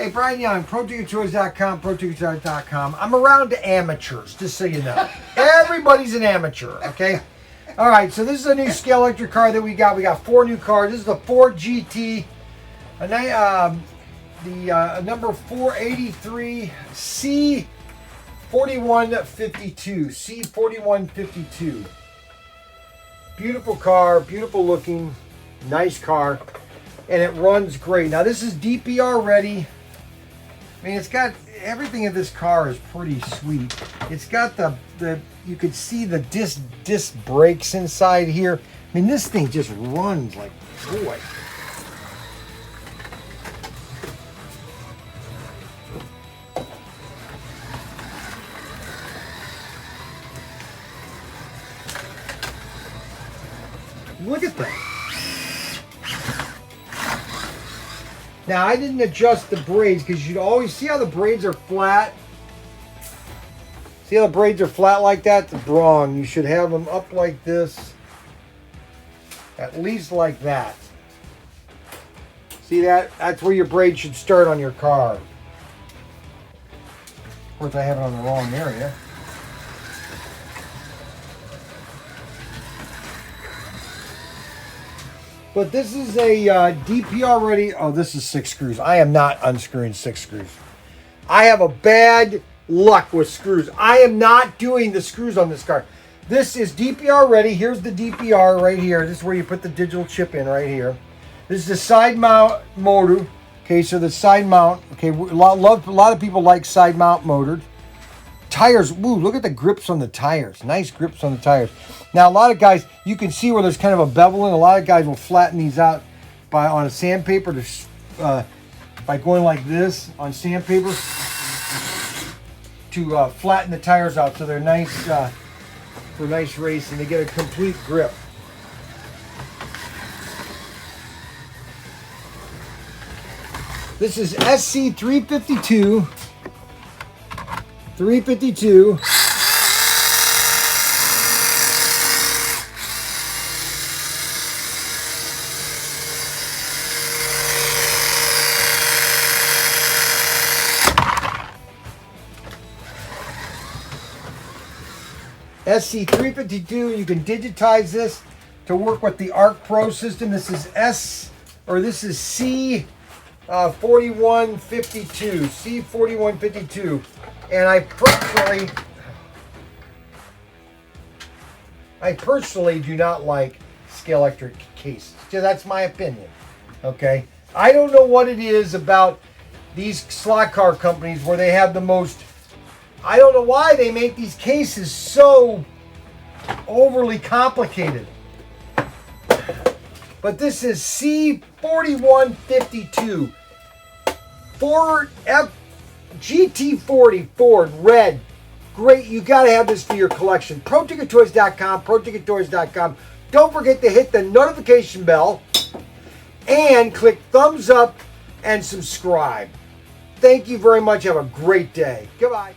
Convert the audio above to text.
Hey, Brian Young, ProTinkerToys.com, ProTinkerToys.com. I'm around to amateurs, just so you know. Everybody's an amateur, okay? All right, so this is a new scalextric car that we got. We got 4 new cars. This is the Ford GT, number 483 C4152. C4152. Beautiful car, beautiful looking, nice car, and it runs great. Now this is DPR ready. I mean, it's got everything in this car is pretty sweet. It's got the you could see the disc brakes inside here. I mean, this thing just runs like joy. Look at that. Now, I didn't adjust the braids because you'd always see how the braids are flat. See how the braids are flat like that? That's wrong. You should have them up like this. At least like that. See that? That's where your braid should start on your car. Of course, I have it on the wrong area. But this is a DPR ready. Oh, this is 6 screws. I am not unscrewing 6 screws. I have a bad luck with screws. I am not doing the screws on this car. This is DPR ready. Here's the DPR right here. This is where you put the digital chip in right here. This is the side mount motor. Okay, so the side mount. Okay, a lot of people like side mount motored. Tires, ooh, look at the grips on the tires. Nice grips on the tires. Now, a lot of guys, you can see where there's kind of a bevel in. A lot of guys will flatten these out on a sandpaper by going like this on sandpaper to flatten the tires out so they're nice for nice racing. They get a complete grip. This is SC352. 352. SC352. You can digitize this to work with the Arc Pro system. This is C4152. C4152. And I personally do not like scalextric cases. That's my opinion. Okay, I don't know what it is about these Slotcar companies where they have the most. I don't know why they make these cases so overly complicated. But this is C4152 Ford GT40 Ford red. Great, you got to have this for your collection. ProTinkerToys.com, ProTinkerToys.com. Don't forget to hit the notification bell and click thumbs up and subscribe. Thank you very much. Have a great day. Goodbye.